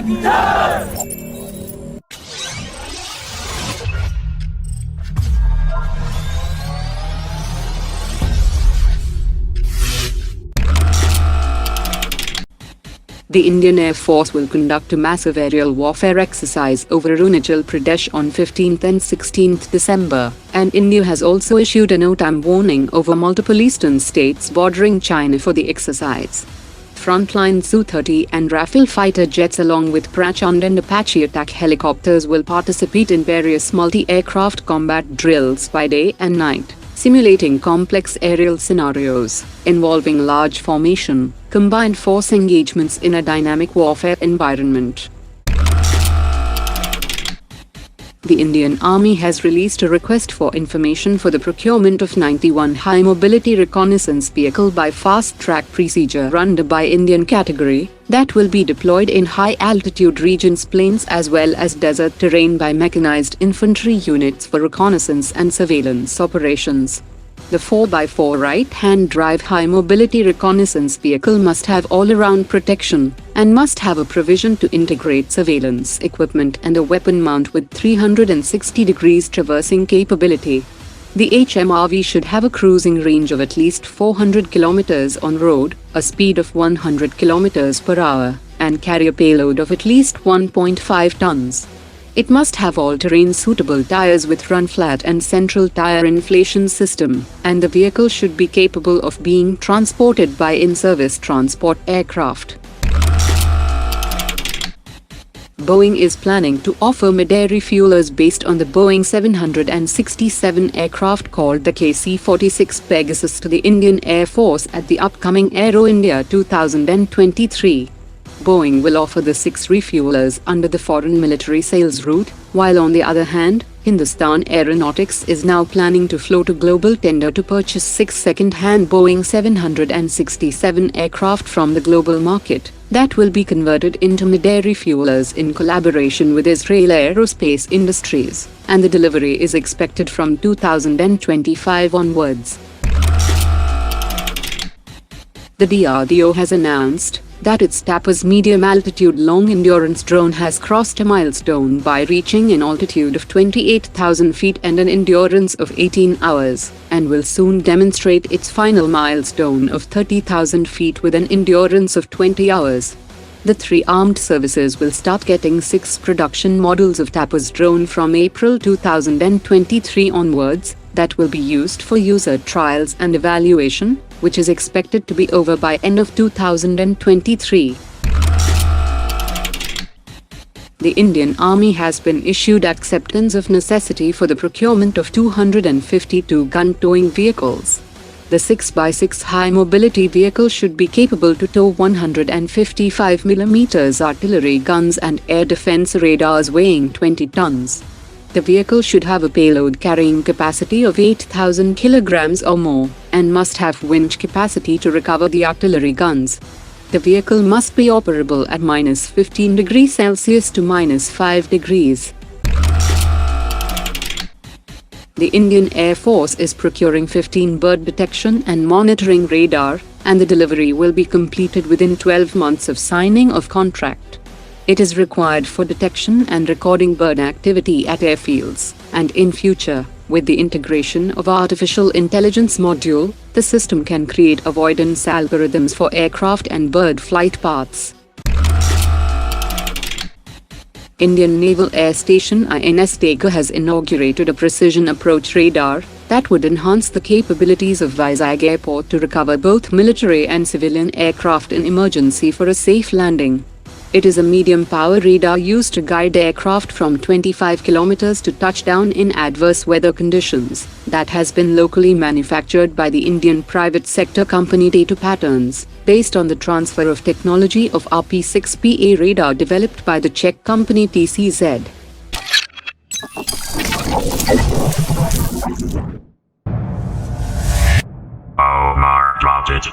The Indian Air Force will conduct a massive aerial warfare exercise over Arunachal Pradesh on 15th and 16th December, and India has also issued a no-time warning over multiple eastern states bordering China for the exercise. Frontline Su-30 and Rafale fighter jets along with Prachand and Apache attack helicopters will participate in various multi-aircraft combat drills by day and night, simulating complex aerial scenarios involving large formation, combined force engagements in a dynamic warfare environment. The Indian Army has released a request for information for the procurement of 91 high-mobility reconnaissance vehicle by fast-track procedure under by Indian category that will be deployed in high-altitude regions, plains as well as desert terrain by mechanized infantry units for reconnaissance and surveillance operations. The 4x4 right-hand drive high-mobility reconnaissance vehicle must have all-around protection and must have a provision to integrate surveillance equipment and a weapon mount with 360 degrees traversing capability. The HMRV should have a cruising range of at least 400 km on road, a speed of 100 km per hour, and carry a payload of at least 1.5 tons. It must have all-terrain suitable tires with run-flat and central tire inflation system, and the vehicle should be capable of being transported by in-service transport aircraft. Boeing is planning to offer mid-air refuelers based on the Boeing 767 aircraft called the KC-46 Pegasus to the Indian Air Force at the upcoming Aero India 2023. Boeing will offer the 6 refuelers under the foreign military sales route, while on the other hand, Hindustan Aeronautics is now planning to float a global tender to purchase 6 second-hand Boeing 767 aircraft from the global market that will be converted into mid-air refuelers in collaboration with Israel Aerospace Industries, and the delivery is expected from 2025 onwards. The DRDO has announced that its Tapas medium-altitude long-endurance drone has crossed a milestone by reaching an altitude of 28,000 feet and an endurance of 18 hours, and will soon demonstrate its final milestone of 30,000 feet with an endurance of 20 hours. The 3 armed services will start getting 6 production models of Tapas drone from April 2023 onwards, that will be used for user trials and evaluation, which is expected to be over by end of 2023. The Indian Army has been issued acceptance of necessity for the procurement of 252 gun-towing vehicles. The 6x6 high-mobility vehicle should be capable to tow 155 mm artillery guns and air defense radars weighing 20 tons. The vehicle should have a payload carrying capacity of 8,000 kilograms or more, and must have winch capacity to recover the artillery guns. The vehicle must be operable at -15 degrees Celsius to -5 degrees. The Indian Air Force is procuring 15 bird detection and monitoring radar, and the delivery will be completed within 12 months of signing of contract. It is required for detection and recording bird activity at airfields, and in future, with the integration of artificial intelligence module, the system can create avoidance algorithms for aircraft and bird flight paths. Indian Naval Air Station INS Dega has inaugurated a precision approach radar that would enhance the capabilities of Vizag Airport to recover both military and civilian aircraft in emergency for a safe landing. It is a medium-power radar used to guide aircraft from 25 km to touchdown in adverse weather conditions, that has been locally manufactured by the Indian private sector company Data Patterns, based on the transfer of technology of RP6PA radar developed by the Czech company TCZ. Omar dropped it.